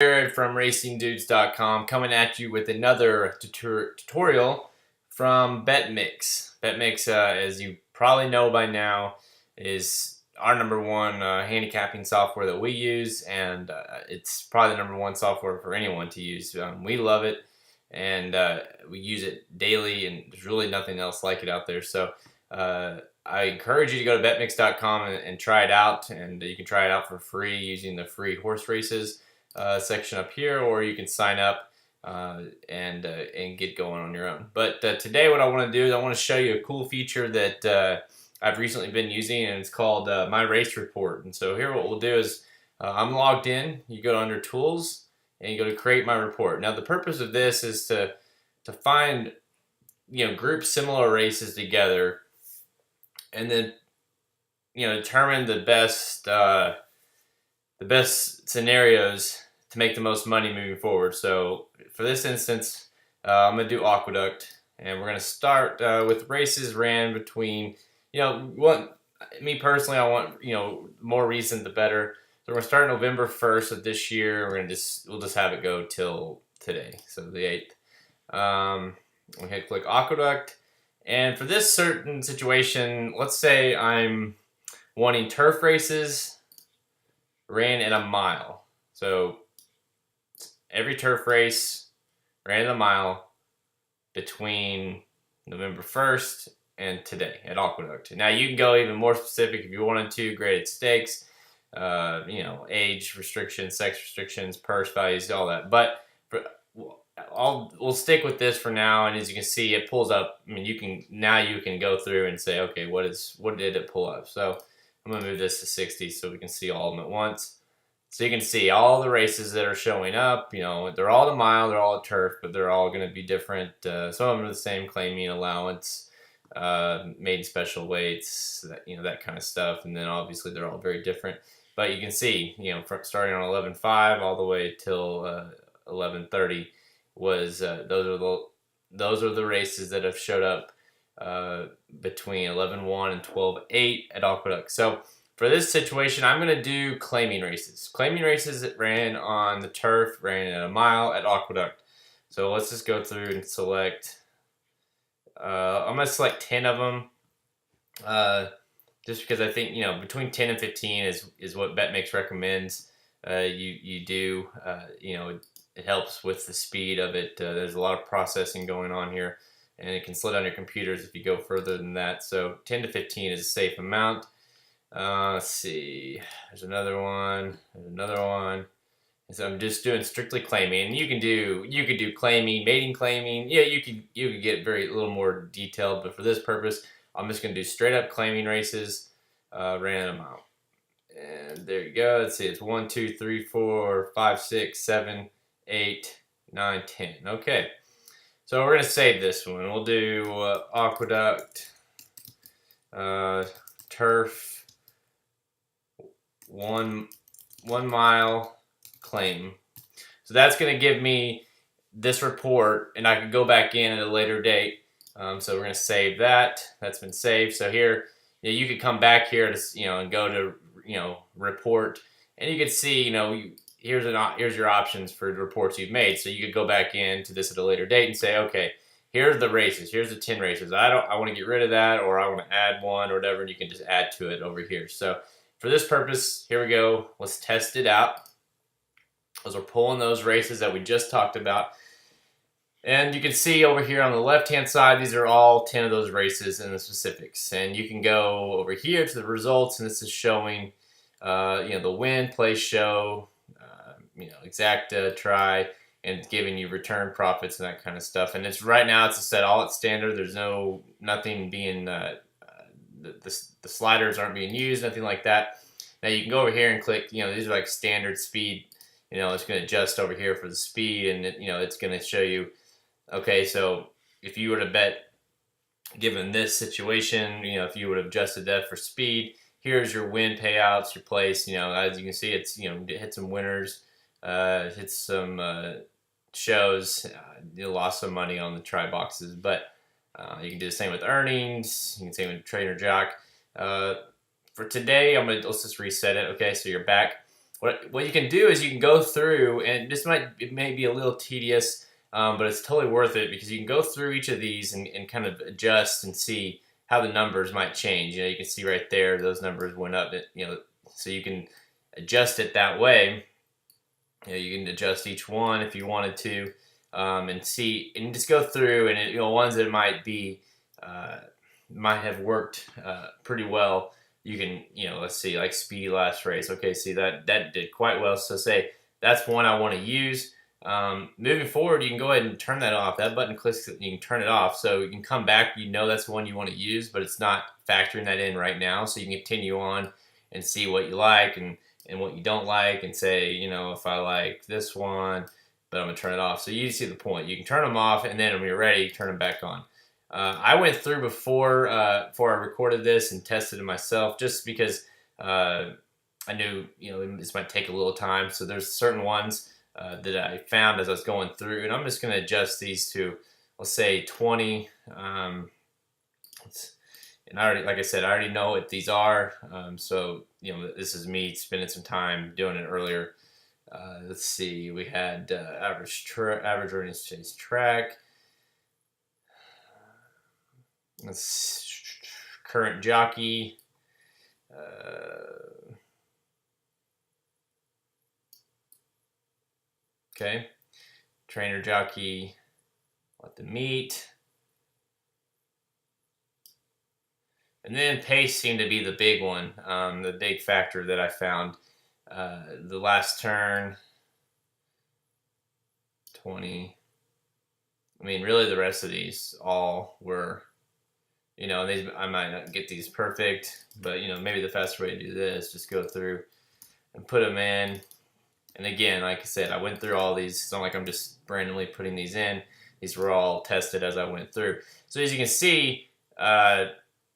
Jared from RacingDudes.com coming at you with another tutorial from BETMIX. BETMIX, as you probably know by now, is our number one handicapping software that we use, and it's probably the number one software for anyone to use. We love it, and we use it daily, and there's really nothing else like it out there. So I encourage you to go to BETMIX.com and try it out, and you can try it out for free using the free horse races section up here, or you can sign up and get going on your own. But today what I want to do is I want to show you a cool feature that I've recently been using, and it's called My Race Report. And so here what we'll do is I'm logged in. You go under Tools and you go to Create My Report. Now the purpose of this is to find, group similar races together, and then determine the best scenarios to make the most money moving forward. So for this instance, I'm going to do Aqueduct, and we're going to start with races ran between, me personally, I want, more recent the better. So we're going to start November 1st of this year. We'll just have it go till today, so the 8th. We hit click Aqueduct, and for this certain situation, let's say I'm wanting turf races ran in a mile. So every turf race ran in a mile between November 1st and today at Aqueduct. Now you can go even more specific if you wanted to, graded stakes, age restrictions, sex restrictions, purse values, all that. But we'll stick with this for now, and as you can see, it pulls up. I mean, you can go through and say, okay, what did it pull up? So I'm gonna move this to 60 so we can see all of them at once. So you can see all the races that are showing up. They're all a mile, they're all a turf, but they're all going to be different. Some of them are the same claiming allowance, maiden special weights, that kind of stuff. And then obviously they're all very different. But you can see, starting on 11:5 all the way till 11:30 was those are the races that have showed up between 11:1 and 12:8 at Aqueduct. So for this situation, I'm going to do claiming races. Claiming races that ran on the turf, ran at a mile at Aqueduct. So let's just go through and select. I'm going to select 10 of them. Just because I think, between 10 and 15 is what BETMIX recommends you do. It helps with the speed of it. There's a lot of processing going on here, and it can slow down your computers if you go further than that. So 10 to 15 is a safe amount. Let's see. There's another one. There's another one. And so I'm just doing strictly claiming. You could do claiming, mating claiming. Yeah, you could get a little more detailed, but for this purpose, I'm just gonna do straight up claiming races, ran a mile. And there you go. Let's see. It's 1, 2, 3, 4, 5, 6, 7, 8, 9, 10. Okay. So we're gonna save this one. We'll do Aqueduct, turf. 1 mile claim. So that's going to give me this report, and I can go back in at a later date. So we're going to save that. That's been saved. So here, you could come back here to and go to report, and you could see here's your options for the reports you've made. So you could go back into this at a later date and say, okay, here's the races. Here's the 10 races. I want to get rid of that, or I want to add one, or whatever. And you can just add to it over here. So for this purpose, here we go. Let's test it out. As we're pulling those races that we just talked about. And you can see over here on the left-hand side, these are all 10 of those races and the specifics. And you can go over here to the results, and this is showing, the win, place, show, exact try, and it's giving you return profits and that kind of stuff. And right now it's set all at standard. There's nothing being the sliders aren't being used, nothing like that. Now you can go over here and click, these are like standard speed. It's going to adjust over here for the speed, and it's going to show you, okay, so if you were to bet, given this situation, if you would have adjusted that for speed, here's your win payouts, your place. As you can see, it's, hit some winners, hit some shows, lost some money on the try boxes, but you can do the same with earnings. You can same with trainer jock. For today, let's just reset it. Okay, so you're back. what you can do is you can go through, and it may be a little tedious, but it's totally worth it because you can go through each of these and kind of adjust and see how the numbers might change. You can see right there those numbers went up. So you can adjust it that way. You can adjust each one if you wanted to, and see and just go through and ones that might have worked pretty well. You can let's see, like speedy last race. Okay, see that did quite well. So say that's one I want to use. Moving forward, you can go ahead and turn that off. That button clicks, you can turn it off. So you can come back. That's the one you want to use, but it's not factoring that in right now. So you can continue on and see what you like and what you don't like, and say, if I like this one, but I'm gonna turn it off. So you see the point. You can turn them off, and then when you're ready, turn them back on. I went through before I recorded this and tested it myself, just because I knew this might take a little time. So there's certain ones that I found as I was going through, and I'm just going to adjust these to, let's say 20. And like I said, I already know what these are. So this is me spending some time doing it earlier. Let's see, we had average running space track. Current jockey. Okay, trainer jockey. Let them meet. And then pace seemed to be the big one, the big factor that I found. The last turn, 20. I mean, really, the rest of these all were, I might not get these perfect, but maybe the faster way to do this, just go through and put them in. And again, like I said, I went through all these. It's not like I'm just randomly putting these in. These were all tested as I went through. So as you can see,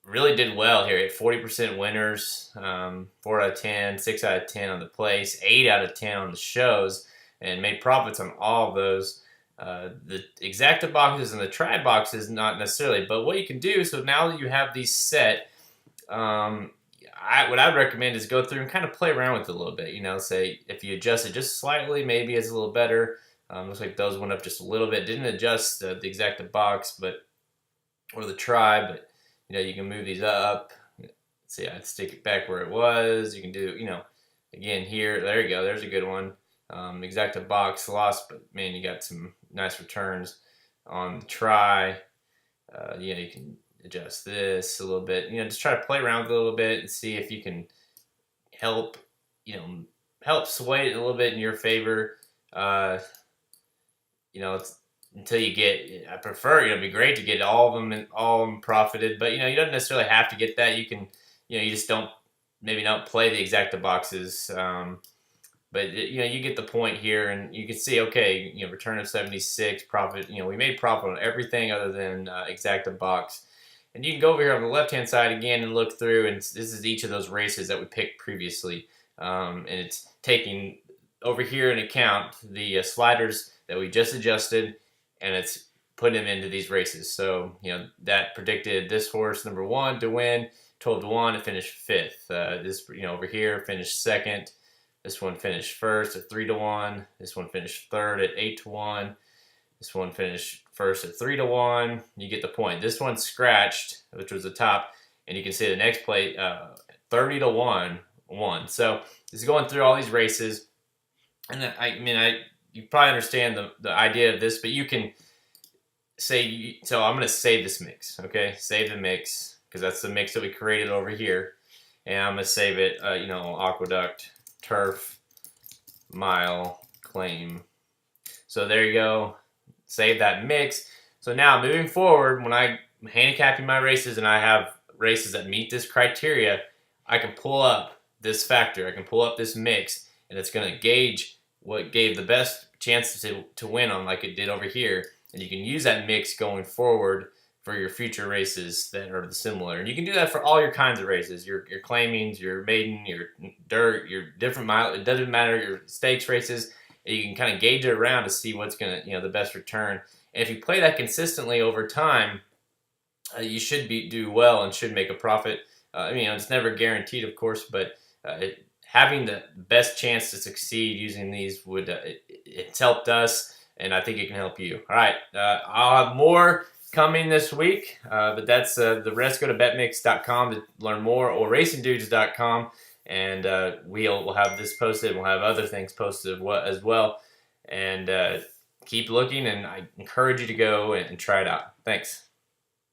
really did well here at 40% winners, 4 out of 10, 6 out of 10 on the place, 8 out of 10 on the shows, and made profits on all of those. The exacta boxes and the try boxes, not necessarily, but what you can do, so now that you have these set, what I'd recommend is go through and kind of play around with it a little bit. Say if you adjust it just slightly, maybe it's a little better. Looks like those went up just a little bit. Didn't adjust the exacta box, or the try, but you can move these up. Let's see, I'd stick it back where it was. You can do, again here. There you go. There's a good one. Exacta box lost, but man, you got some nice returns on the try. You can adjust this a little bit. Just try to play around with it a little bit and see if you can help sway it a little bit in your favor. Until you get, I prefer, it'd be great to get all of them profited, but you don't necessarily have to get that. You can, you just don't play the exacta boxes. But you get the point here, and you can see, okay, return of 76, profit. We made profit on everything other than exacta box. And you can go over here on the left-hand side again and look through, and this is each of those races that we picked previously. And it's taking over here in account the sliders that we just adjusted, and it's putting them into these races. So, that predicted this horse, number 1, to win, 12-1, it finished 5th. This, over here, finished 2nd. This one finished 1st at 3-1. This one finished 3rd at 8-1. This one finished 1st at 3-1. You get the point. This one scratched, which was the top, and you can see the next plate, 30-1 won. So this is going through all these races, and you probably understand the idea of this, but you can say, so I'm going to save this mix, okay? Save the mix, because that's the mix that we created over here, and I'm going to save it, aqueduct, turf, mile, claim. So there you go. Save that mix. So now moving forward, when I'm handicapping my races and I have races that meet this criteria, I can pull up this factor. I can pull up this mix, and it's going to gauge what gave the best chance to win on, like it did over here. And you can use that mix going forward for your future races that are similar. And you can do that for all your kinds of races, your claimings, your maiden, your dirt, your different mile. It doesn't matter, your stakes races. You can kind of gauge it around to see what's going to, the best return. And if you play that consistently over time, you should do well and should make a profit. It's never guaranteed, of course, but having the best chance to succeed using these would it's helped us, and I think it can help you. All right, I'll have more coming this week, but that's the rest. Go to betmix.com to learn more, or racingdudes.com, and we'll have this posted. We'll have other things posted as well, and keep looking, and I encourage you to go and try it out. Thanks.